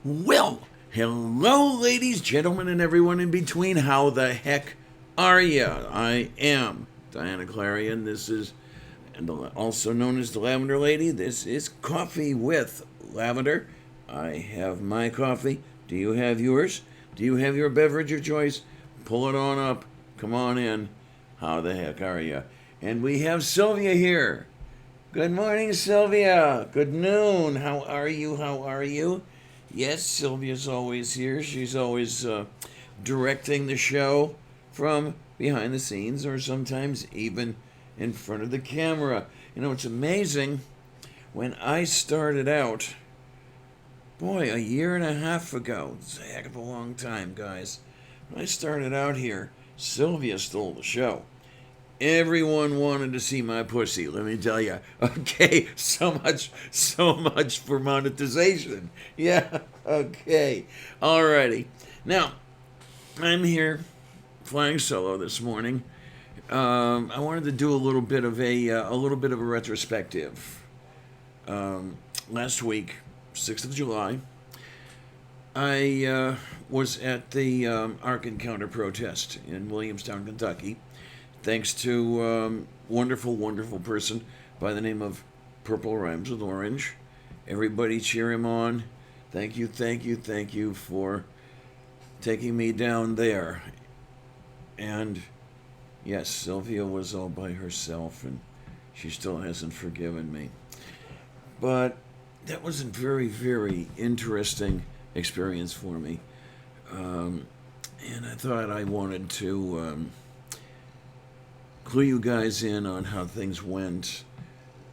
Well, hello, ladies, gentlemen, and everyone in between. How the heck are ya? I am Diana Clarion. This is also known as the Lavender Lady. This is Coffee with Lavender. I have my coffee. Do you have yours? Do you have your beverage of choice? Pull it on up. Come on in. How the heck are ya? And we have Sylvia here. Good morning, Sylvia. Good noon. How are you? How are you? Yes, Sylvia's always here. She's always directing the show from behind the scenes or sometimes even in front of the camera. You know, it's amazing. When I started out, boy, a year and a half ago, it's a heck of a long time, guys. When I started out here, Sylvia stole the show. Everyone wanted to see my pussy, let me tell you. Okay, so much for monetization. Yeah, okay. Alrighty. Now, I'm here flying solo this morning. I wanted to do a little bit of a retrospective. Last week, 6th of July, I was at the Ark Encounter Protest in Williamstown, Kentucky. Thanks to wonderful person by the name of Purple Rhymes with Orange. Everybody cheer him on. Thank you for taking me down there. And yes, Sylvia was all by herself and she still hasn't forgiven me. But that was a very interesting experience for me. And I thought I wanted to clue you guys in on how things went,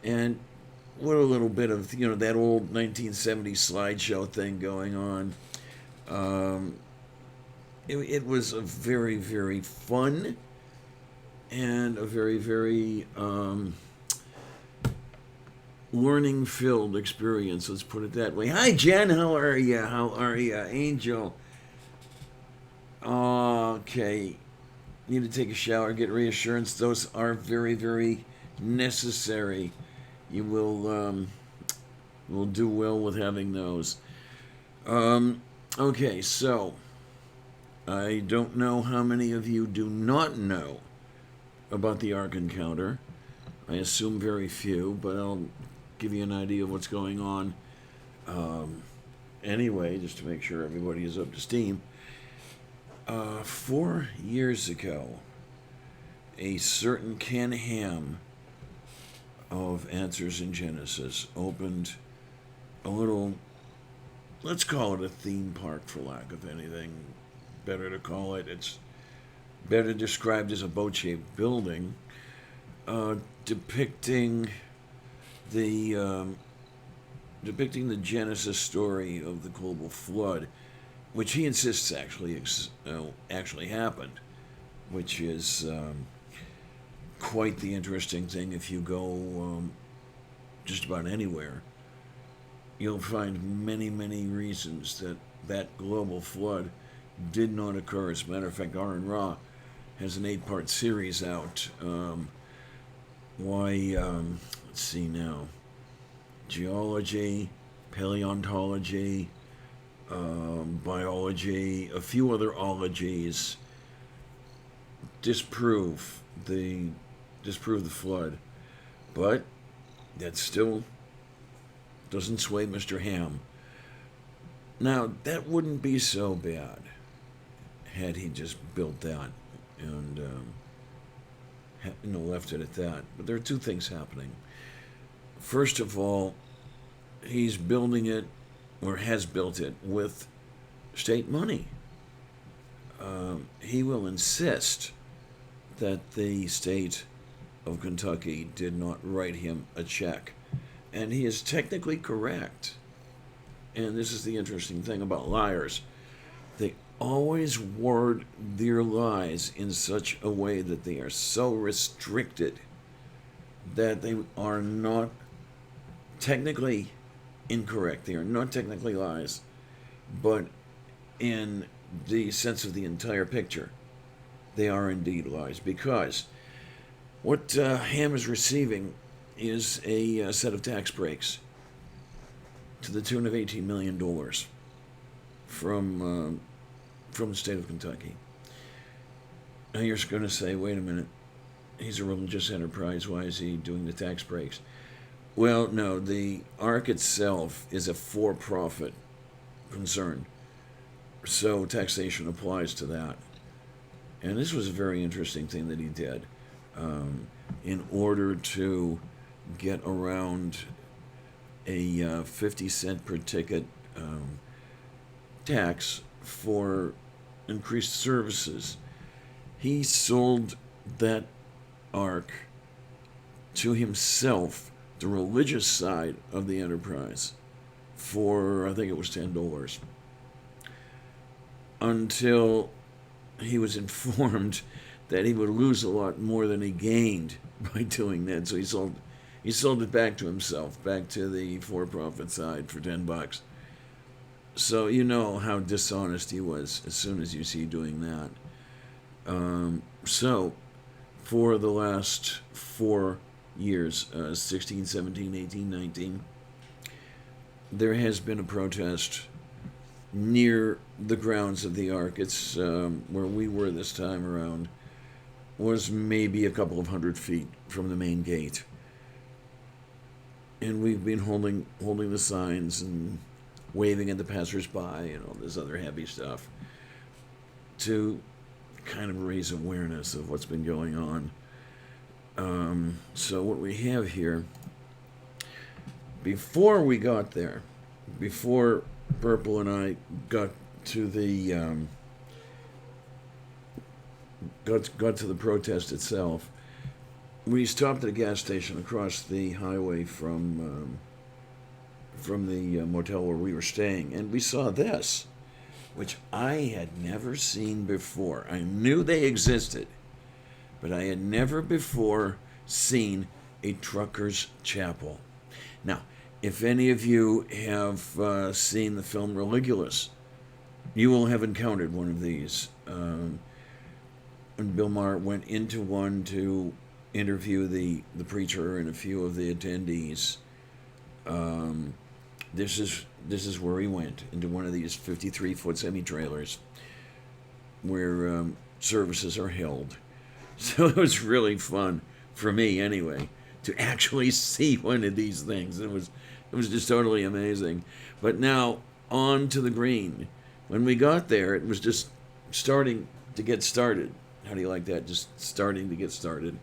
and what a little bit of that old 1970s slideshow thing going on. It was a very fun and a very learning filled experience. Let's put it that way. Hi Jen, how are you? Angel? Okay. Need to take a shower, get reassurance. Those are very necessary. You will do well with having those. Okay, so I don't know how many of you do not know about the Ark Encounter. I assume very few, but I'll give you an idea of what's going on. Anyway, just to make sure everybody is up to steam. 4 years ago, a certain Ken Ham of Answers in Genesis opened a little, let's call it a theme park for lack of anything better to call it. It's better described as a boat-shaped building, depicting the Genesis story of the global flood, which he insists actually happened, which is quite the interesting thing. If you go just about anywhere, you'll find many reasons that global flood did not occur. As a matter of fact, Aaron Ra has an 8-part series out. Let's see now, geology, paleontology, biology, a few other ologies disprove the flood, but that still doesn't sway Mr. Ham. Now, that wouldn't be so bad had he just built that and left it at that. But there are two things happening. First of all, he's building it, or has built it, with state money. He will insist that the state of Kentucky did not write him a check. And he is technically correct. And this is the interesting thing about liars. They always word their lies in such a way that they are so restricted that they are not technically incorrect. They are not technically lies, but in the sense of the entire picture, they are indeed lies. Because what Ham is receiving is a set of tax breaks to the tune of $18 million. from the state of Kentucky. Now you're going to say, wait a minute, he's a religious enterprise. Why is he doing the tax breaks? Well, no, the Ark itself is a for-profit concern, so taxation applies to that. And this was a very interesting thing that he did. In order to get around a 50 cent per ticket tax for increased services, he sold that Ark to himself, the religious side of the enterprise, for I think it was $10, until he was informed that he would lose a lot more than he gained by doing that. So he sold it back to himself, back to the for-profit side for $10. So you know how dishonest he was as soon as you see doing that. So for the last 4 years, 16, 17, 18, 19, there has been a protest near the grounds of the Ark. It's where we were this time around, was maybe a couple of 100 feet from the main gate. And we've been holding the signs and waving at the passersby and all this other heavy stuff to kind of raise awareness of what's been going on. So what we have here, before we got there, before Purple and I got to the got to the protest itself, we stopped at a gas station across the highway from the motel where we were staying, and we saw this, which I had never seen before. I knew they existed, but I had never before seen a trucker's chapel. Now, if any of you have seen the film Religulous, you will have encountered one of these. And Bill Maher went into one to interview the preacher and a few of the attendees. This is where he went, into one of these 53-foot semi-trailers where services are held. So it was really fun, for me anyway, to actually see one of these things. It was just totally amazing. But now, on to the green. When we got there, it was just starting to get started. How do you like that? Just starting to get started.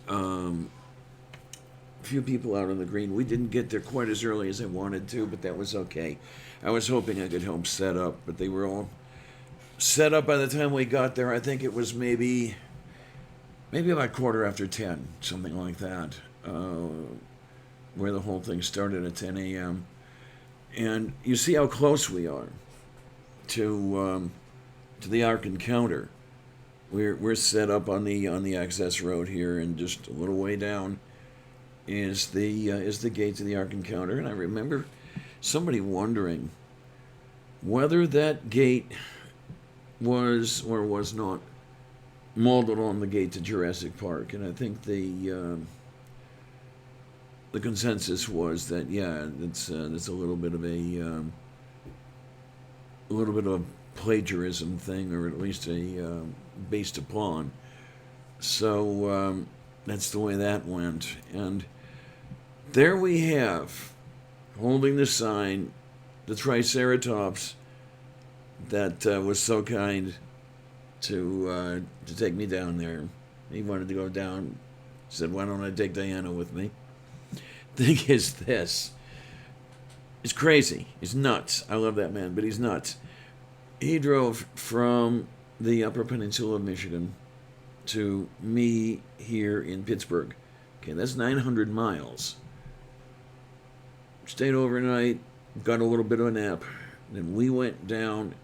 A few people out on the green. We didn't get there quite as early as I wanted to, but that was okay. I was hoping I could help set up, but they were all set up by the time we got there. I think it was maybe about 10:15, something like that, where the whole thing started at 10 a.m. And you see how close we are to the Ark Encounter. We're set up on the access road here, and just a little way down is the gate to the Ark Encounter. And I remember somebody wondering whether that gate was or was not molded on the gate to Jurassic Park, and I think the consensus was that that's a little bit of a plagiarism thing, or at least a based upon. So that's the way that went, and there we have, holding the sign, the Triceratops that was so kind to take me down there. He wanted to go down. Said, "Why don't I take Diana with me?" Thing is this. It's crazy. He's nuts. I love that man, but he's nuts. He drove from the Upper Peninsula of Michigan to me here in Pittsburgh. Okay, that's 900 miles. Stayed overnight, got a little bit of a nap. Then we went down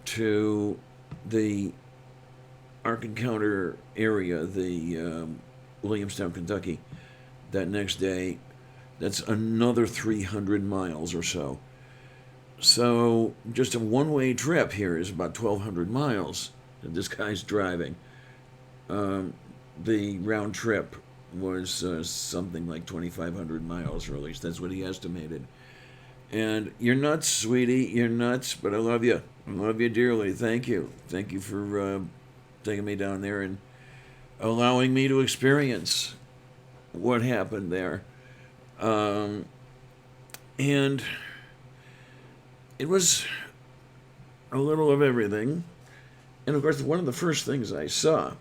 to the Ark Encounter area, the Williamstown, Kentucky, that next day. That's another 300 miles or so. So just a one-way trip here is about 1,200 miles that this guy's driving. The round trip was something like 2,500 miles, or at least that's what he estimated. And you're nuts, sweetie. You're nuts, but I love you. I love you dearly. Thank you. Thank you for taking me down there and allowing me to experience what happened there. Um, and it was a little of everything. And of course, one of the first things I saw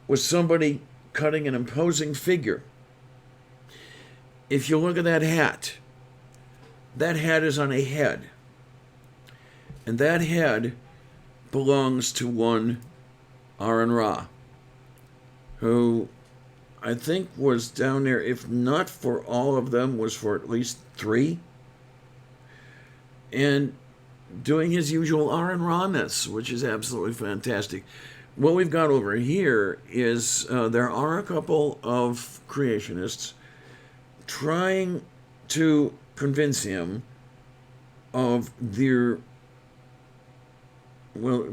was somebody cutting an imposing figure. If you look at that hat is on a head. And that head belongs to one Aaron Ra, who I think was down there, if not for all of them, was for at least 3. And doing his usual Aaron Ra-ness, which is absolutely fantastic. What we've got over here is there are a couple of creationists trying to convince him of their, well,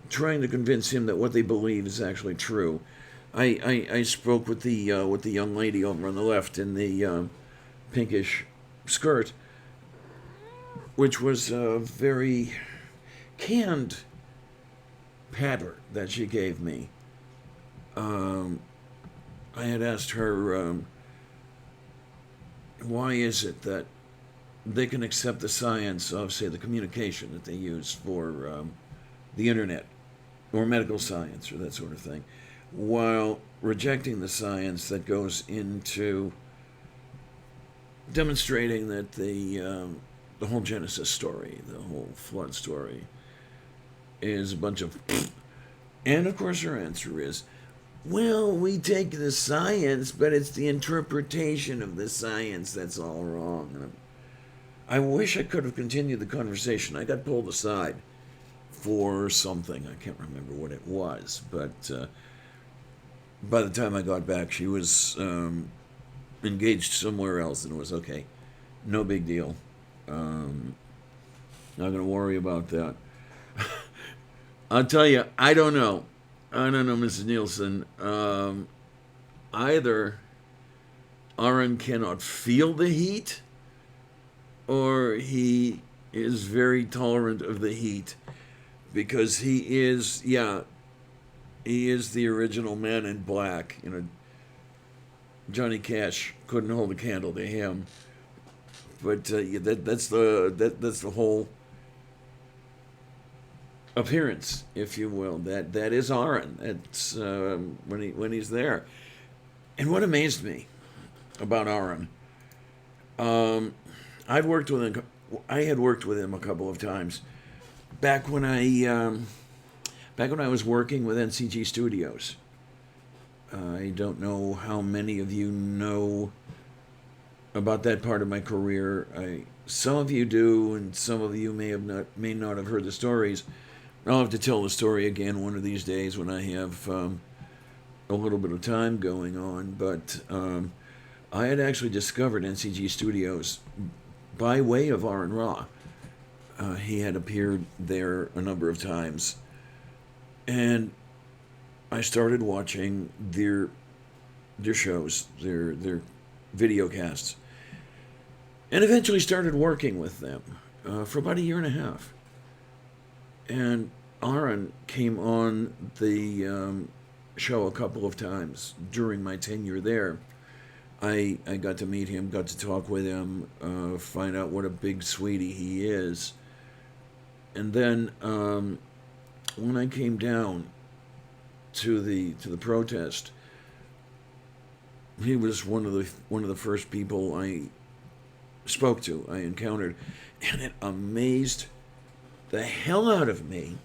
trying to convince him that what they believe is actually true. I spoke with the young lady over on the left in the pinkish skirt, which was a very canned patter that she gave me. I had asked her, why is it that they can accept the science of, say, the communication that they use for the internet or medical science or that sort of thing, while rejecting the science that goes into demonstrating that the whole Genesis story, the whole flood story, is a bunch of... And of course her answer is, well, we take the science, but it's the interpretation of the science that's all wrong. And I wish I could have continued the conversation. I got pulled aside for something. I can't remember what it was, but by the time I got back, she was engaged somewhere else, and it was okay. No big deal. Not going to worry about that. I'll tell you, I don't know, Mrs. Nielsen. Either Aaron cannot feel the heat, or he is very tolerant of the heat, because he is the original Man in Black. You know, Johnny Cash couldn't hold a candle to him, but that's the whole appearance, if you will. That is Aaron. That's when he's there. And what amazed me about Aaron, I had worked with him a couple of times back when I was working with NCG Studios. I don't know how many of you know about that part of my career. Some of you do, and some of you may not have heard the stories. I'll have to tell the story again one of these days when I have a little bit of time going on. But I had actually discovered NCG Studios by way of Aaron Ra. He had appeared there a number of times, and I started watching their shows, their video casts, and eventually started working with them for about 1.5 years. And Aaron came on the show a couple of times during my tenure there. I got to meet him, got to talk with him, find out what a big sweetie he is. And then when I came down to the protest, he was one of the first people I spoke to, I encountered, and it amazed the hell out of me.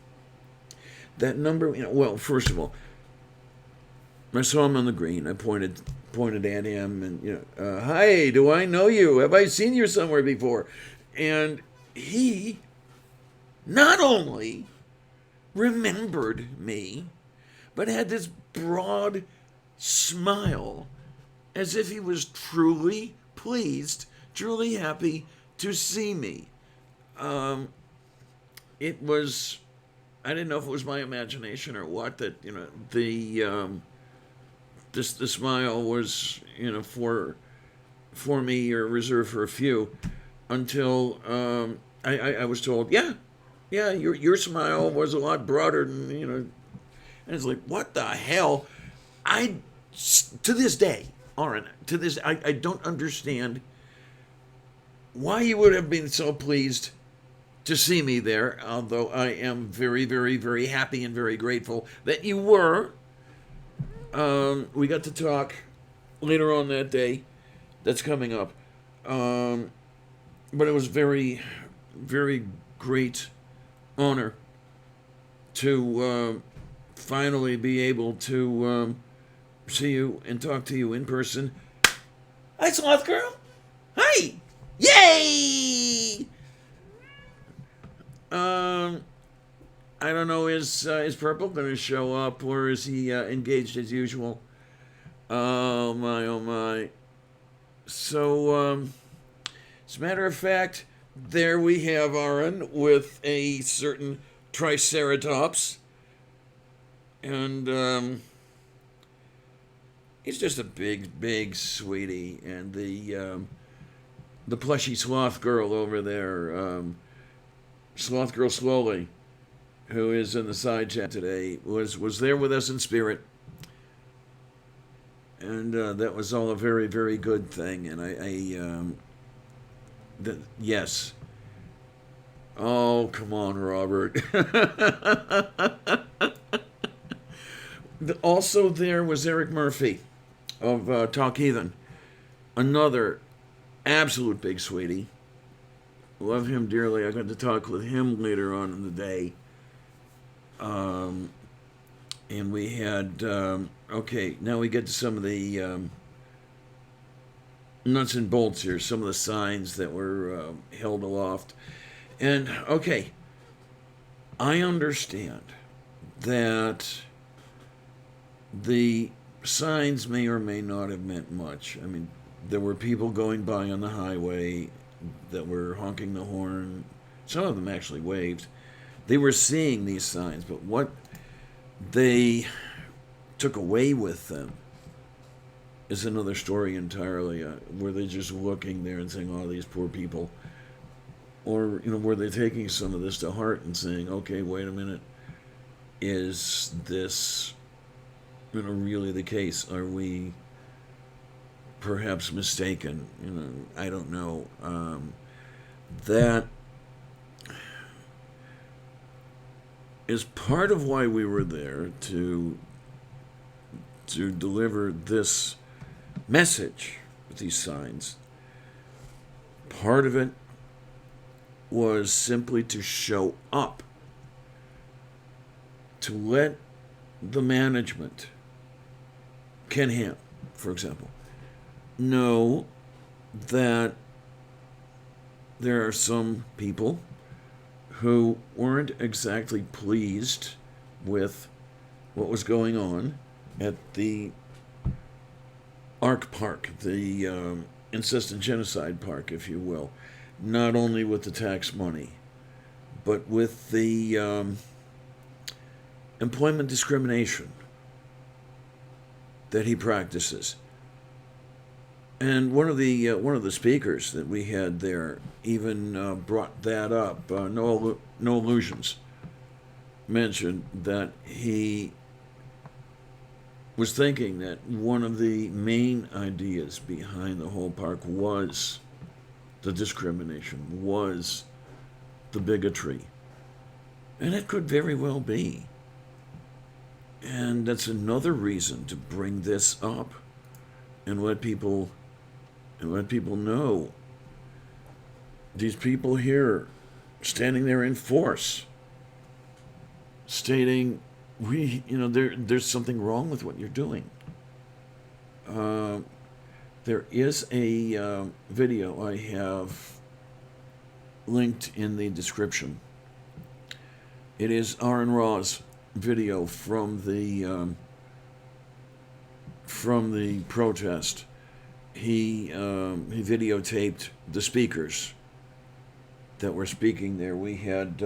That number, well, first of all, I saw him on the green. I pointed at him, and hi, do I know you? Have I seen you somewhere before? And he not only remembered me, but had this broad smile, as if he was truly pleased, truly happy to see me. It was, I didn't know if it was my imagination or what, that the smile was for me, or reserved for a few. until I was told, yeah, your smile was a lot broader than, and it's like, what the hell? To this day, Aaron, I don't understand why you would have been so pleased to see me there, although I am very, very, very happy and very grateful that you were. We got to talk later on that day. That's coming up. But it was very, very great honor to finally be able to see you and talk to you in person. Hi, Sloth Girl. Hi. Yay! I don't know, is Purple going to show up, or is he engaged as usual? Oh my, oh my. So, as a matter of fact, there we have Aaron with a certain Triceratops. And he's just a big, big sweetie. And the plushy Sloth Girl over there, Sloth Girl Slowly, who is in the side chat today, was there with us in spirit. And that was all a very, very good thing. And yes. Oh, come on, Robert. Also, there was Eric Murphy of Talk Heathen. Another absolute big sweetie. Love him dearly. I got to talk with him later on in the day. And we had, okay, now we get to some of the nuts and bolts here, some of the signs that were held aloft. And, okay, I understand that the signs may or may not have meant much. I mean, there were people going by on the highway that were honking the horn. Some of them actually waved. They were seeing these signs, but what they took away with them is another story entirely. Were they just looking there and saying, oh, these poor people? Or, were they taking some of this to heart and saying, okay, wait a minute, is this, really the case? Are we perhaps mistaken? I don't know. That is part of why we were there, to deliver this message with these signs. Part of it was simply to show up, to let the management, Ken Ham, for example, know that there are some people who weren't exactly pleased with what was going on at the Ark Park, the Incest Genocide Park, if you will. Not only with the tax money, but with the employment discrimination that he practices. And one of the speakers that we had there even brought that up. No Illusions mentioned that he was thinking that one of the main ideas behind the whole park was the discrimination, was the bigotry. And it could very well be. And that's another reason to bring this up and let people know. These people here standing there in force, stating, there's something wrong with what you're doing. There is a video I have linked in the description. It is Aaron Raw's video from the protest. He videotaped the speakers that were speaking there. We had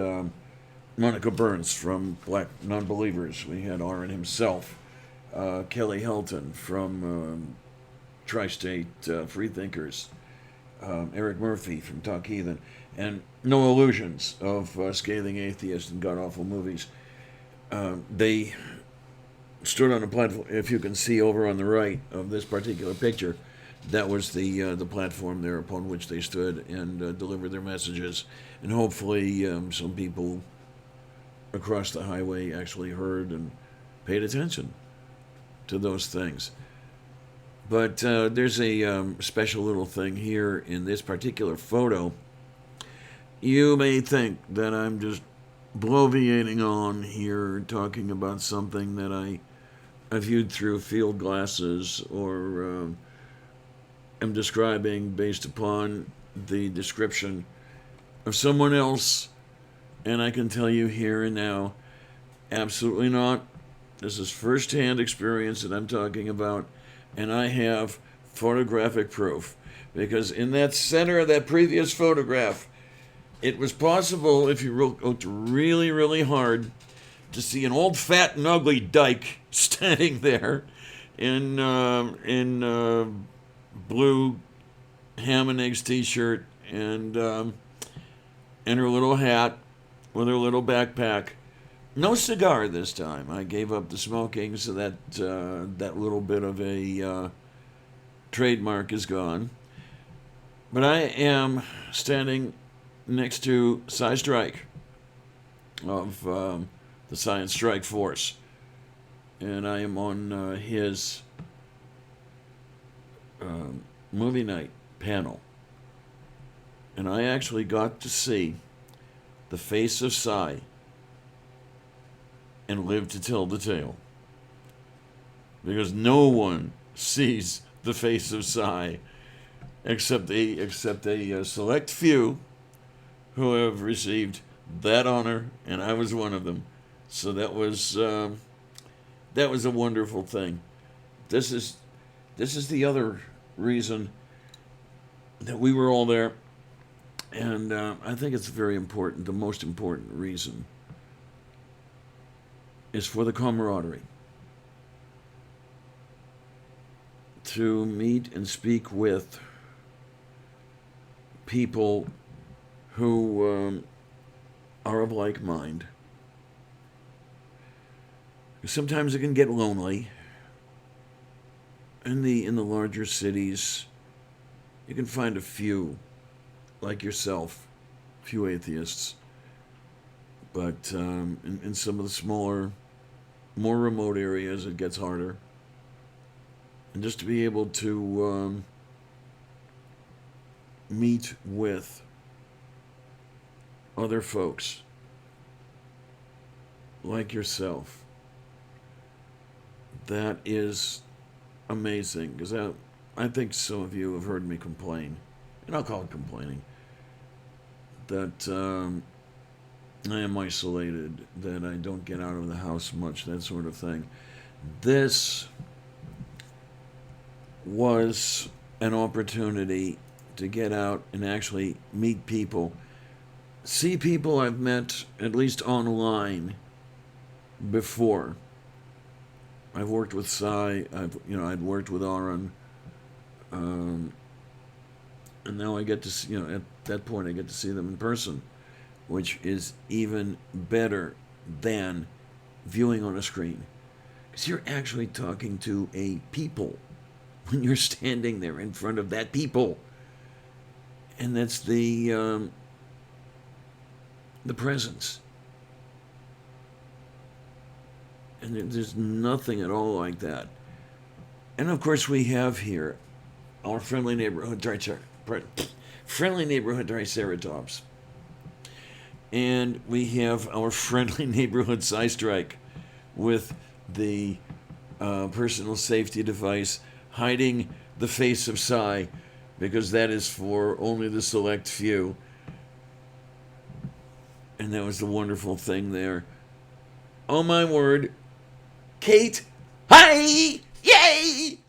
Monica Burns from Black Nonbelievers. We had Aaron himself, Kelly Helton from Tri-State Freethinkers. Eric Murphy from Talk Heathen, and No Illusions of Scathing Atheist and God Awful Movies. They stood on a platform. If you can see over on the right of this particular picture, that was the platform there upon which they stood and delivered their messages. And hopefully, some people across the highway actually heard and paid attention to those things. But there's a special little thing here in this particular photo. You may think that I'm just bloviating on here, talking about something that I viewed through field glasses or am describing based upon the description of someone else. And I can tell you here and now, absolutely not. This is first-hand experience that I'm talking about. And I have photographic proof. Because in that center of that previous photograph, it was possible, if you looked really, really hard, to see an old, fat, and ugly dyke standing there in blue ham and eggs t-shirt and her little hat with her little backpack. No cigar this time. I gave up the smoking, so that little bit of a trademark is gone. But I am standing next to Cy Strike of the Science Strike Force, and I am on his movie night panel, and I actually got to see the face of Cy and live to tell the tale, because no one sees the face of Cy except a select few who have received that honor, and I was one of them. So that was a wonderful thing. This is the other reason that we were all there, and I think it's very important. The most important reason is for the camaraderie. To meet and speak with people who are of like mind. Sometimes it can get lonely. In the larger cities, you can find a few, like yourself, a few atheists. But in some of the smaller, more remote areas, it gets harder. And just to be able to meet with other folks like yourself, that is amazing. Because I think some of you have heard me complain, and I'll call it complaining, that I am isolated, that I don't get out of the house much, that sort of thing. This was an opportunity to get out and actually meet people, see people I've met at least online before. I've worked with Cy, I'd worked with Aaron, and now I get to see, at that point I get to see them in person, which is even better than viewing on a screen, because you're actually talking to a people when you're standing there in front of that people. And that's the presence. And there's nothing at all like that. And of course we have here our friendly neighborhood Triceratops. And we have our friendly neighborhood Cy Strike with the personal safety device hiding the face of Cy, because that is for only the select few. And that was the wonderful thing there. Oh my word. Kate, hi! Yay!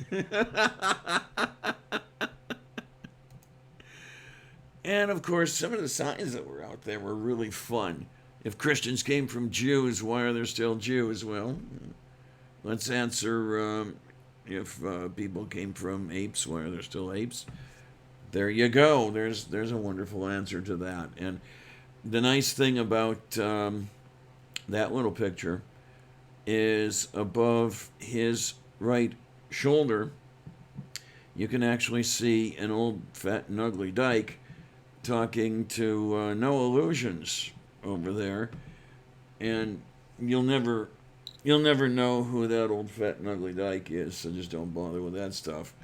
And of course, some of the signs that were out there were really fun. If Christians came from Jews, why are there still Jews? Well, let's answer if people came from apes, why are there still apes? There you go. There's a wonderful answer to that. And the nice thing about that little picture is above his right shoulder, you can actually see an old fat and ugly dyke talking to No Illusions over there, and you'll never know who that old fat and ugly dyke is. So just don't bother with that stuff.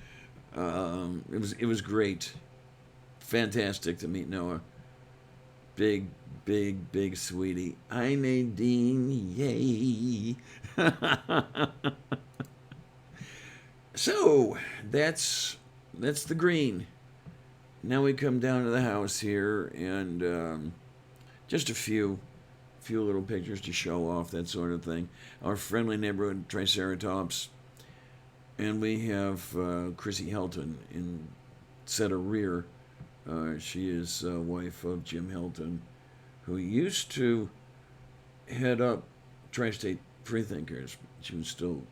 It was great, fantastic to meet Noah. Big sweetie. Hi Nadine, yay! So that's the green. Now we come down to the house here, and just a few little pictures to show off, that sort of thing. Our friendly neighborhood Triceratops, and we have Chrissy Helton in center rear. She is wife of Jim Helton, who used to head up Tri-State Freethinkers. She was still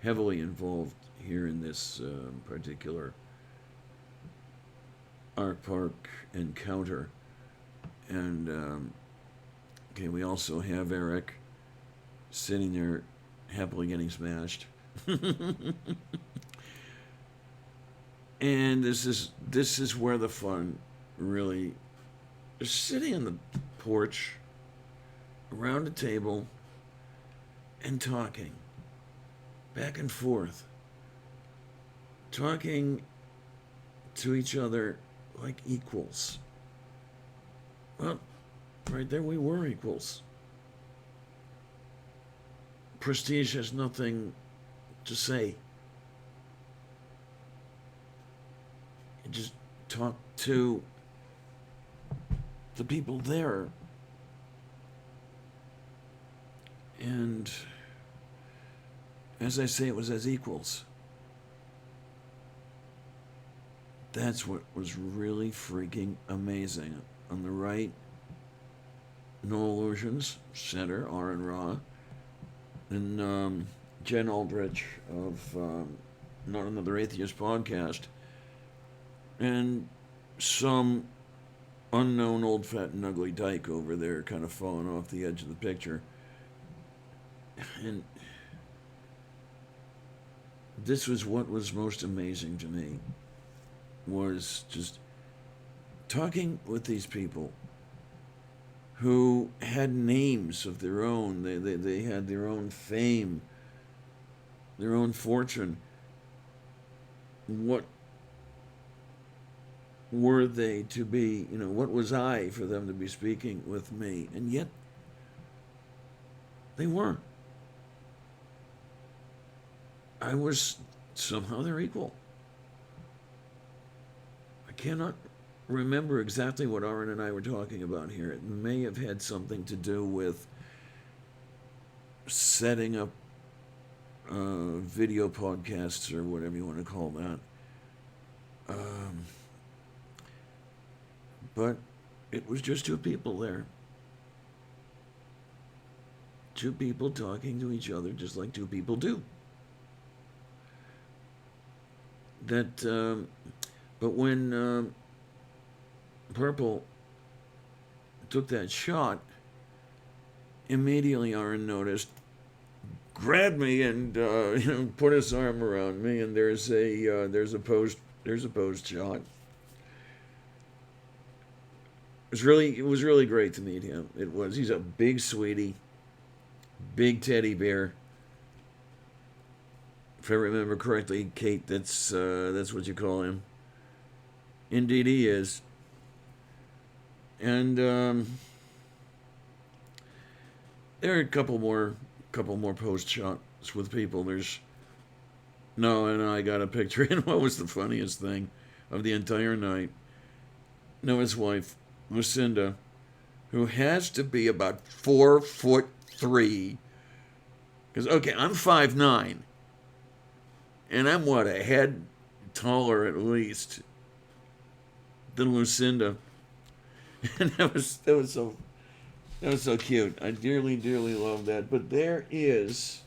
heavily involved here in this particular Ark Encounter. And okay, we also have Eric sitting there happily getting smashed. And this is where the fun really is, sitting on the porch around a table and talking back and forth, talking to each other like equals. Well, right there we were equals. Prestige has nothing to say. You just talk to the people there. And as I say, it was as equals. That's what was really freaking amazing. On the right, No Illusions, center, R and Raw. And Jen Aldrich of Not Another Atheist podcast. And some unknown old fat and ugly dyke over there kind of falling off the edge of the picture. And this was what was most amazing to me, was just talking with these people who had names of their own. They had their own fame, their own fortune. What were they to be, what was I for them to be speaking with me? And yet, they weren't. I was somehow their equal. I cannot remember exactly what Aaron and I were talking about here. It may have had something to do with setting up video podcasts or whatever you want to call that. But it was just two people there. Two people talking to each other just like two people do. But when Purple took that shot, immediately Aaron noticed, grabbed me and put his arm around me, and there's a post shot. It was really great to meet him. It was. He's a big sweetie, big teddy bear. If I remember correctly, Kate, that's what you call him. Indeed, he is. And there are a couple more post shots with people. There's Noah and I got a picture. And what was the funniest thing of the entire night? Noah's wife, Lucinda, who has to be about 4'3", because I'm 5'9", and I'm a head taller at least than Lucinda, and that was so cute. I dearly love that. But there is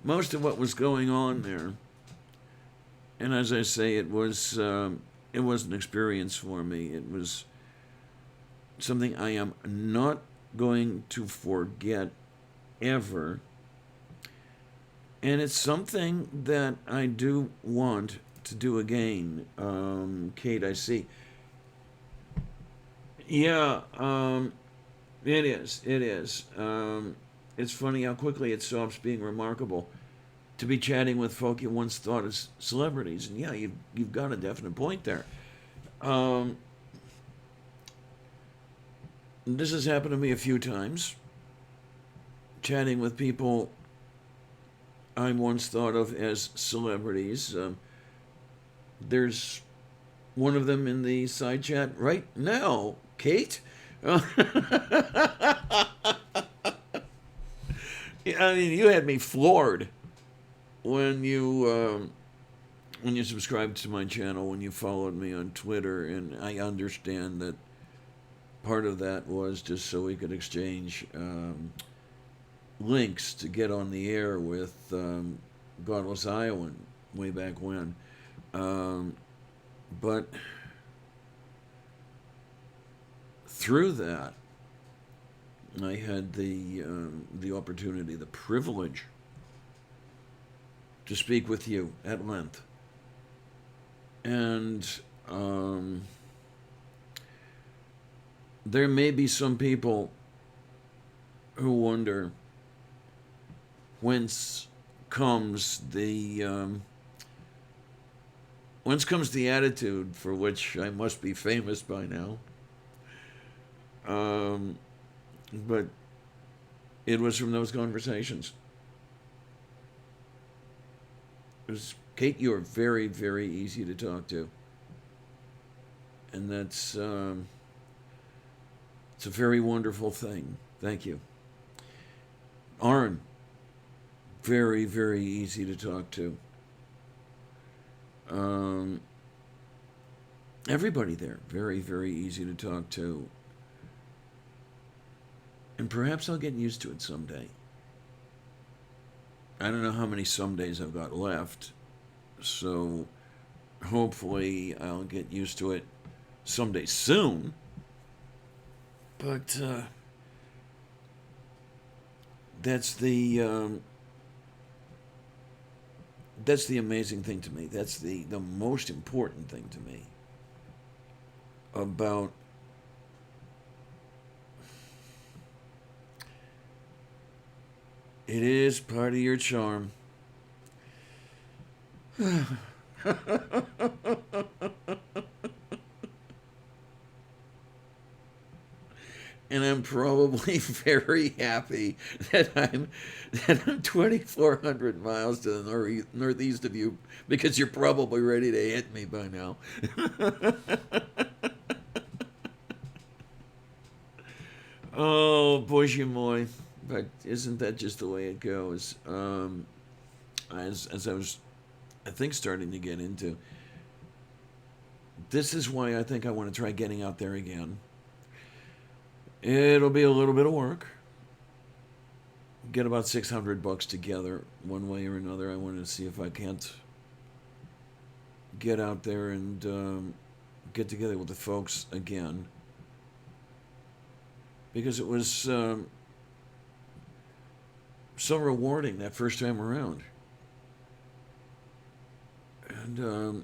most of what was going on there And as I say, it was an experience for me. It was something I am not going to forget ever. And it's something that I do want to do again. Kate, I see. Yeah, it is. It is. It's funny how quickly it stops being remarkable to be chatting with folk you once thought as celebrities. And yeah, you've got a definite point there. Um, this has happened to me a few times. Chatting with people I once thought of as celebrities. There's one of them in the side chat right now, Kate. I mean, you had me floored when you subscribed to my channel, when you followed me on Twitter, and I understand that part of that was just so we could exchange links to get on the air with Godless Iowan way back when. But through that, I had the opportunity, the privilege to speak with you at length. And there may be some people who wonder whence comes the attitude for which I must be famous by now. But it was from those conversations. It was, Kate, you are very, very easy to talk to. And that's it's a very wonderful thing. Thank you. Arn, very, very easy to talk to. Everybody there, very, very easy to talk to. And perhaps I'll get used to it someday. I don't know how many somedays I've got left, so hopefully I'll get used to it someday soon. But that's the amazing thing to me. That's the most important thing to me about it is part of your charm. And I'm probably very happy that I'm 2,400 miles to the northeast of you, because you're probably ready to hit me by now. Oh, boy, moi. But isn't that just the way it goes? As I was, I think, starting to get into, this is why I think I want to try getting out there again. It'll be a little bit of work. Get about $600 together one way or another. I want to see if I can't get out there and get together with the folks again, because it was so rewarding that first time around. And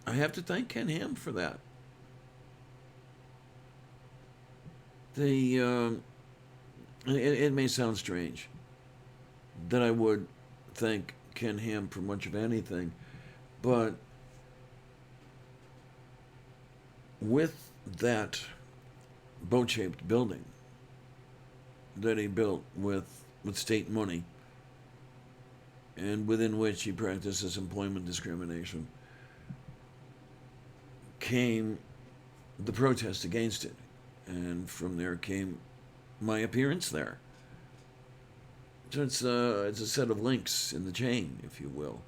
I have to thank Ken Ham for that. It may sound strange that I would thank Ken Ham for much of anything, but with that boat-shaped building that he built with state money, and within which he practices employment discrimination, came the protest against it. And from there came my appearance there. So it's a set of links in the chain, if you will.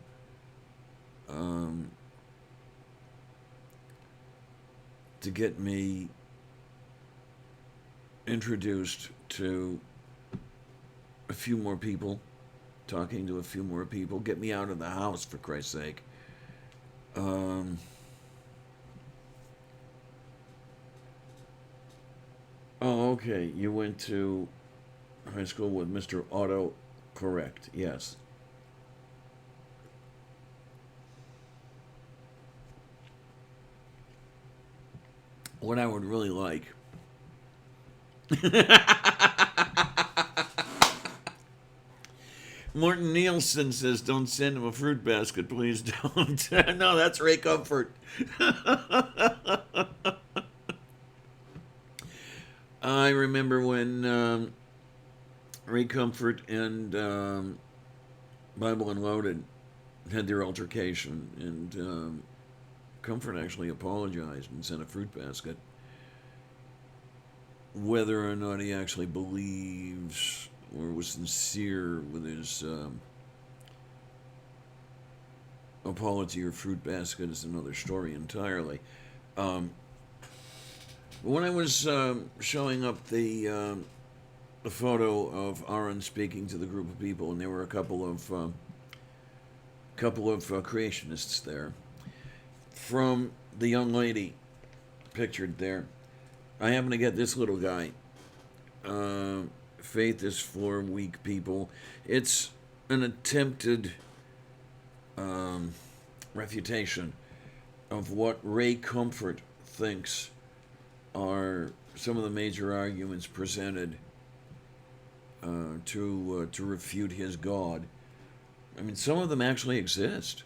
To get me introduced to a few more people talking to a few more people. Get me out of the house, for Christ's sake. Oh, okay. You went to high school with Mr. Otto. Correct. Yes. What I would really like. Morton Nielsen says, "Don't send him a fruit basket, please don't." No, that's Ray Comfort. I remember when Ray Comfort and Bible Unloaded had their altercation, and Comfort actually apologized and sent a fruit basket. Whether or not he actually believes or was sincere with his apology or fruit basket is another story entirely. When I was showing up the photo of Aaron speaking to the group of people, and there were a couple of creationists there, from the young lady pictured there, I happen to get this little guy. Faith is for weak people. It's an attempted refutation of what Ray Comfort thinks are some of the major arguments presented to refute his God. I mean, some of them actually exist.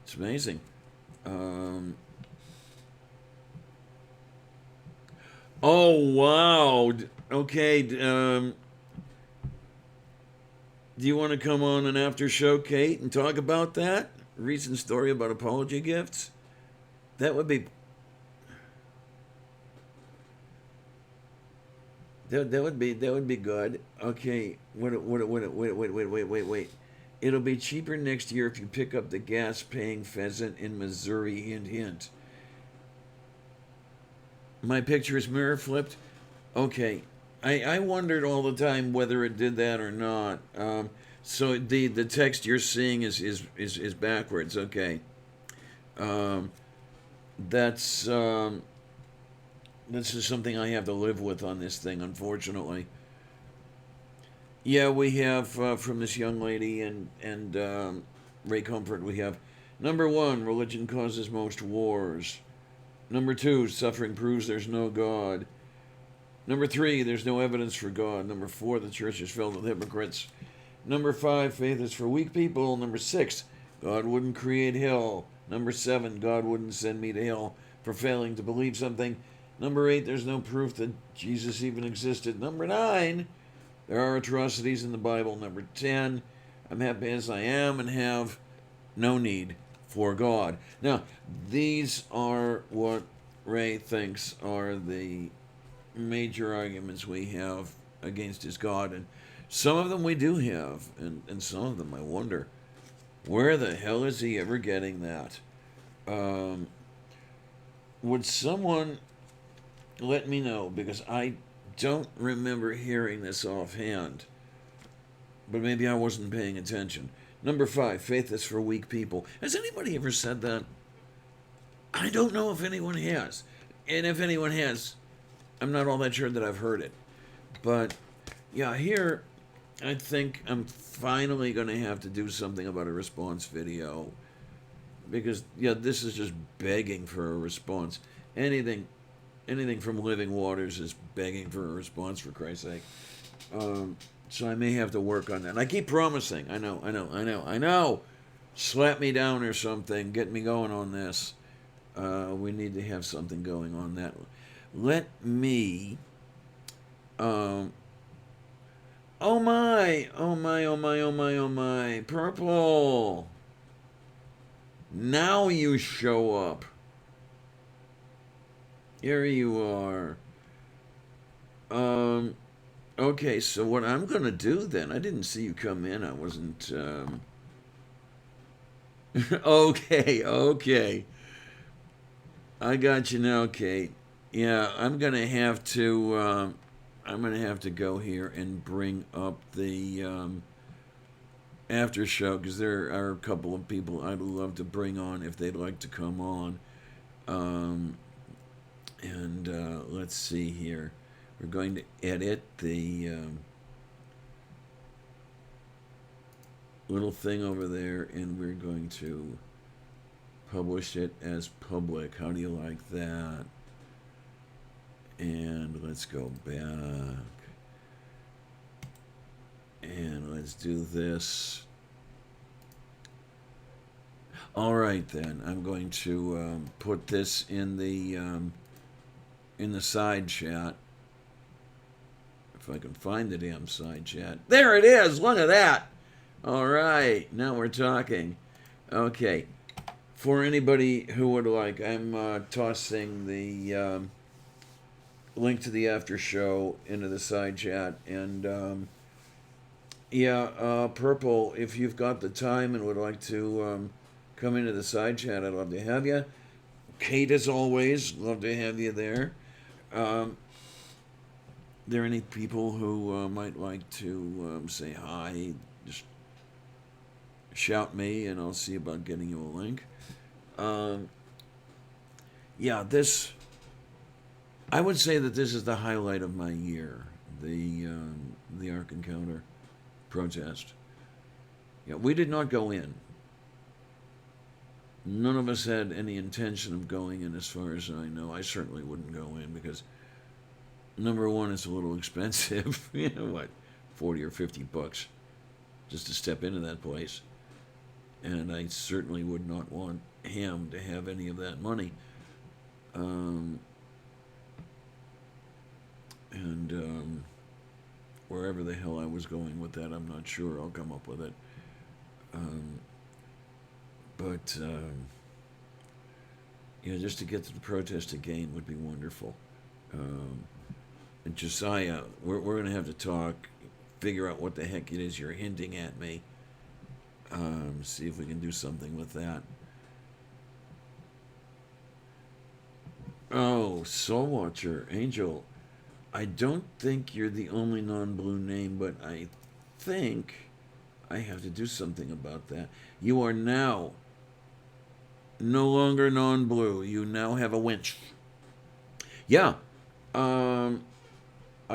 It's amazing. Oh, wow. Okay. Do you want to come on an after show, Kate, and talk about that recent story about apology gifts? That would be that would be good. Okay. Wait. It'll be cheaper next year if you pick up the gas-paying pheasant in Missouri. Hint, hint. My picture is mirror flipped. Okay. I wondered all the time whether it did that or not. So the text you're seeing is backwards. Okay. That's this is something I have to live with on this thing, unfortunately. Yeah, we have from this young lady and Ray Comfort. We have number one: religion causes most wars. Number two: suffering proves there's no God. Number three: there's no evidence for God. Number four: the church is filled with hypocrites. Number five: faith is for weak people. Number six: God wouldn't create hell. Number seven: God wouldn't send me to hell for failing to believe something. Number eight: there's no proof that Jesus even existed. Number nine: there are atrocities in the Bible. Number 10: I'm happy as I am and have no need for God. Now, these are what Ray thinks are the major arguments we have against his God. And some of them we do have, and some of them I wonder, where the hell is he ever getting that? Would someone let me know, because I don't remember hearing this offhand, but maybe I wasn't paying attention. Number five: faith is for weak people. Has anybody ever said that? I don't know if anyone has. And if anyone has, I'm not all that sure that I've heard it. But, yeah, here, I think I'm finally going to have to do something about a response video. Because, yeah, this is just begging for a response. Anything from Living Waters is begging for a response, for Christ's sake. So I may have to work on that. And I keep promising. I know. Slap me down or something. Get me going on this. We need to have something going on that. Let me... oh my. Purple. Now you show up. Here you are. Okay, so what I'm going to do then, I didn't see you come in. I wasn't, okay. I got you now, Kate. Yeah, I'm going to have to go here and bring up the after show, because there are a couple of people I'd love to bring on if they'd like to come on. And let's see here. We're going to edit the little thing over there, and we're going to publish it as public. How do you like that? And let's go back. And let's do this. All right, then. I'm going to put this in the side chat. If I can find the damn side chat. There it is. Look at that. All right. Now we're talking. Okay. For anybody who would like, I'm tossing the link to the after show into the side chat. And Purple, if you've got the time and would like to come into the side chat, I'd love to have you. Kate, as always, love to have you there. There any people who might like to say hi? Just shout me, and I'll see about getting you a link. This. I would say that this is the highlight of my year. The Ark Encounter Protest. Yeah, we did not go in. None of us had any intention of going in, as far as I know. I certainly wouldn't go in because, number one, it's a little expensive. You know what, $40 or $50 just to step into that place, and I certainly would not want Ham to have any of that money. Wherever the hell I was going with that, I'm not sure. I'll come up with it. Just to get to the protest again would be wonderful. And Josiah, we're going to have to talk, figure out what the heck it is you're hinting at me. See if we can do something with that. Oh, Soul Watcher, Angel. I don't think you're the only non-blue name, but I think I have to do something about that. You are now no longer non-blue. You now have a winch. Yeah. I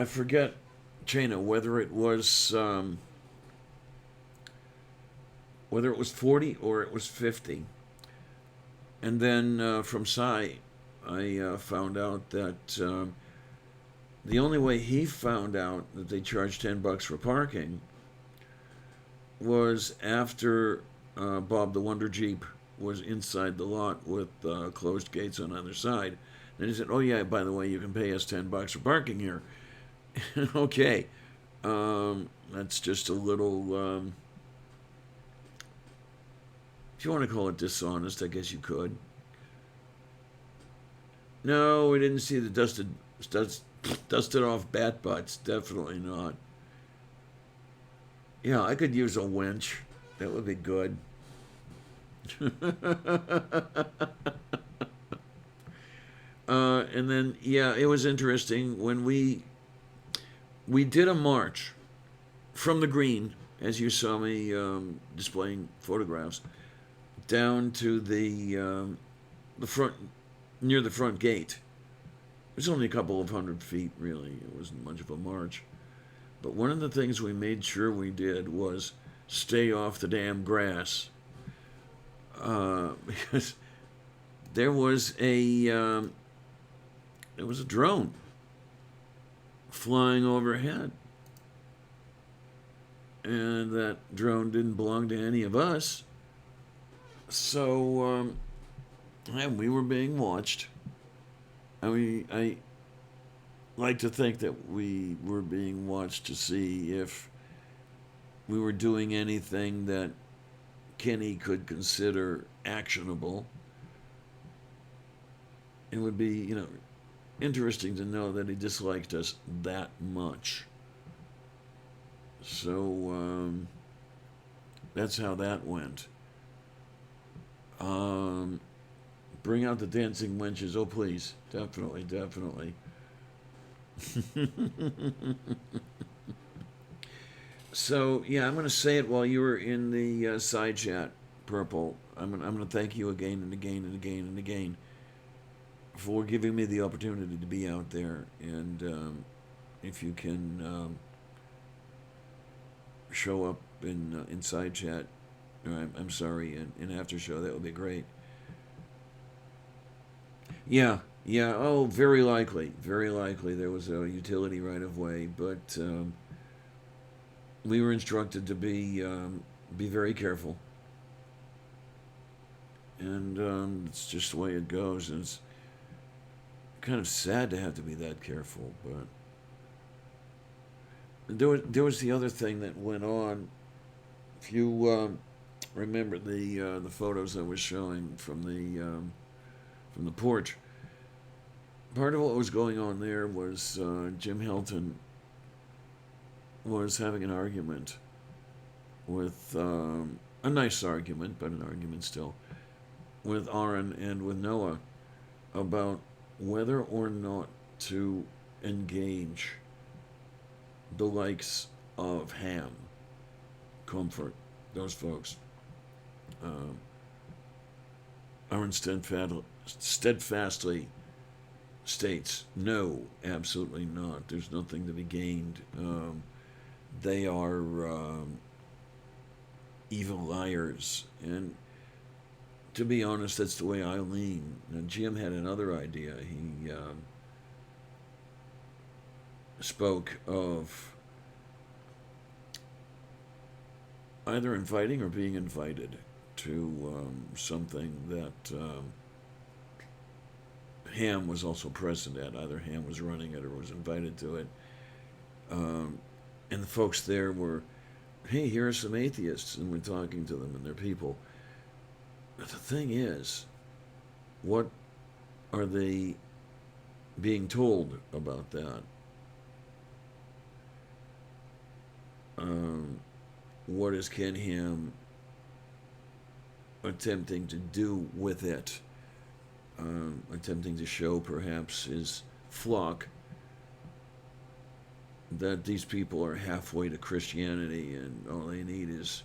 forget, Chena, whether it was 40 or it was 50. And then from Sai, I found out that the only way he found out that they charged $10 for parking was after Bob the Wonder Jeep was inside the lot with closed gates on either side. And he said, "Oh yeah, by the way, you can pay us $10 for parking here." Okay, that's just a little. If you want to call it dishonest, I guess you could. No, we didn't see the dusted off bat butts. Definitely not. Yeah, I could use a winch. That would be good. And then, it was interesting when we did a march from the green, as you saw me displaying photographs, down to the front, near the front gate. It was only a couple of 100 feet, really. It wasn't much of a march. But one of the things we made sure we did was stay off the damn grass. Because there was a drone flying overhead. And that drone didn't belong to any of us. So, we were being watched. I like to think that we were being watched to see if we were doing anything that Kenny could consider actionable. It would be, interesting to know that he disliked us that much. So, that's how that went. Bring out the dancing wenches. Oh, please. Definitely, definitely. So yeah, I'm going to say it while you were in the side chat, Purple. I'm going to thank you again and again and again and again for giving me the opportunity to be out there. And if you can show up in side chat, or I'm sorry, in after show, that would be great. Yeah, yeah. Oh, very likely, very likely there was a utility right of way, but we were instructed to be very careful, and it's just the way it goes. And it's kind of sad to have to be that careful, but there was the other thing that went on. If you remember the photos I was showing from the porch, part of what was going on there was Jim Hilton was having an argument with a nice argument, but an argument still, with Aaron and with Noah about whether or not to engage the likes of Ham, Comfort, those folks. Um, Aaron steadfastly states, no, absolutely not. There's nothing to be gained. They are evil liars. And to be honest, that's the way I lean. Now, Jim had another idea. He spoke of either inviting or being invited to something that Ham was also present at. Either Ham was running it or was invited to it. Um, and the folks there were, hey, here are some atheists, and we're talking to them and their people. But the thing is, what are they being told about that? Um, what is Ken Ham attempting to do with it? Attempting to show perhaps his flock that these people are halfway to Christianity and all they need is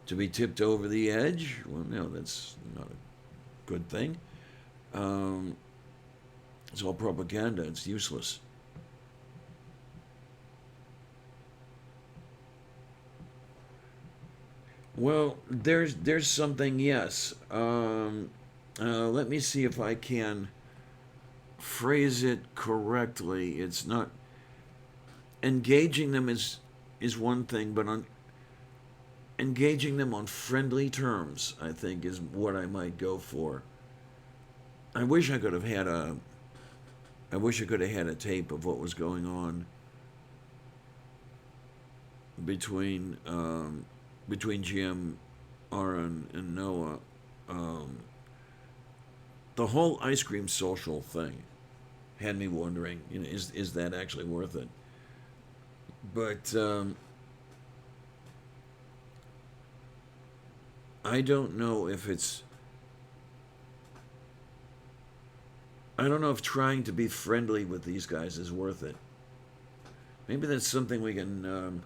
to be tipped over the edge. Well, no, that's not a good thing. Um, it's all propaganda. It's useless. Well, there's something. Yes. Let me see if I can phrase it correctly. It's not engaging them is one thing, but engaging them on friendly terms, I think, is what I might go for. I wish I could have had a I wish I could have had a tape of what was going on between between Jim, Aaron, and Noah. Um, the whole ice cream social thing had me wondering, is that actually worth it? But I don't know if it's. I don't know if trying to be friendly with these guys is worth it. Maybe that's something we can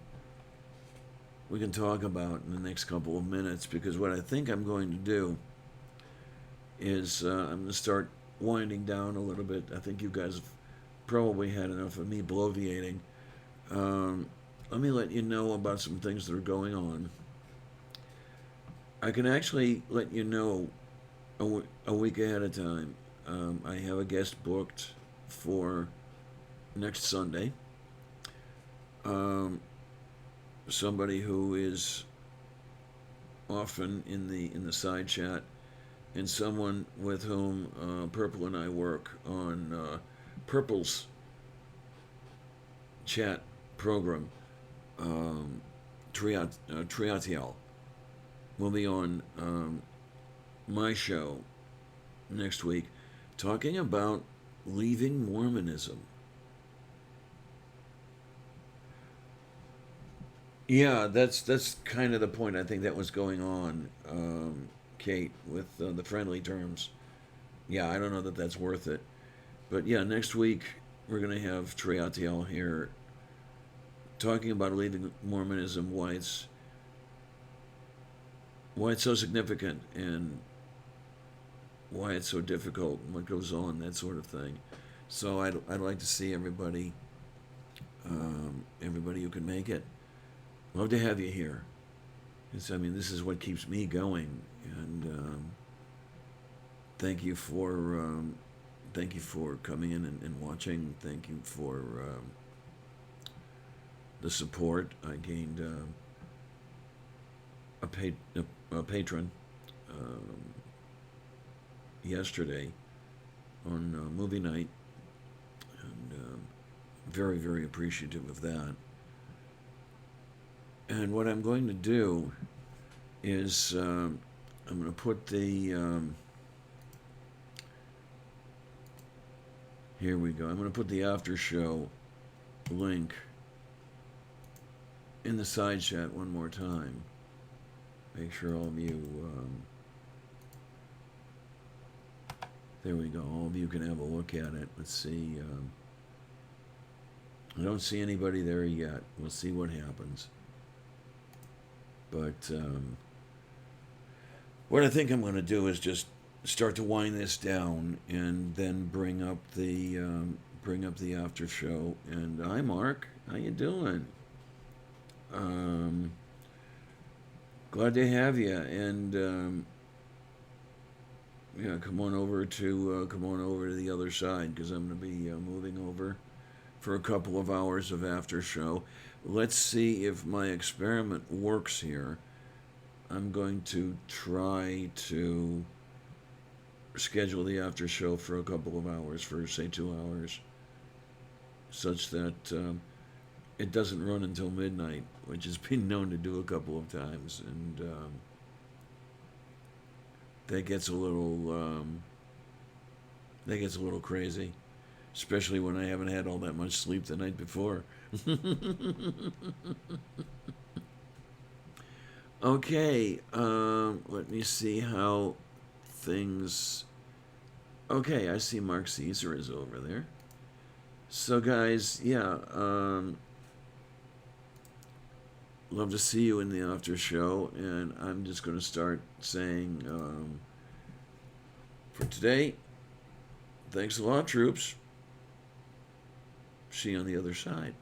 talk about in the next couple of minutes. Because what I think I'm going to do is I'm going to start winding down a little bit. I think you guys have probably had enough of me bloviating. Um, Let me let you know about some things that are going on. I can actually let you know a week ahead of time. I have a guest booked for next Sunday. Um, Somebody who is often in the side chat, and someone with whom Purple and I work on Purple's chat program. Triatiel will be on my show next week, talking about leaving Mormonism. Yeah, that's kind of the point. I think that was going on, Kate, with the friendly terms. Yeah, I don't know that that's worth it, but yeah, next week we're gonna have Triatiel here talking about leaving Mormonism, why it's so significant, and why it's so difficult, and what goes on, that sort of thing. So I'd like to see everybody who can make it. Love to have you here. I mean, this is what keeps me going, and thank you for coming in and watching. Thank you for the support. I gained a patron yesterday on movie night, and very, very appreciative of that. And what I'm going to do is I'm going to put the here we go. I'm going to put the after show link in the side chat one more time. Make sure all of you there we go. All of you can have a look at it. Let's see. I don't see anybody there yet. We'll see what happens. But what I think I'm going to do is just start to wind this down, and then bring up the after show. And hi, Mark. How you doing? Glad to have you. And yeah, come on over to the other side, because I'm going to be moving over for a couple of hours of after show. Let's see if my experiment works here. I'm going to try to schedule the after show for a couple of hours, for say 2 hours, such that it doesn't run until midnight, which has been known to do a couple of times, and that gets a little crazy, especially when I haven't had all that much sleep the night before. Okay, let me see how things. Okay, I see Mark Caesar is over there. So, guys, yeah, love to see you in the after show, and I'm just going to start saying for today, thanks a lot, troops. See you on the other side.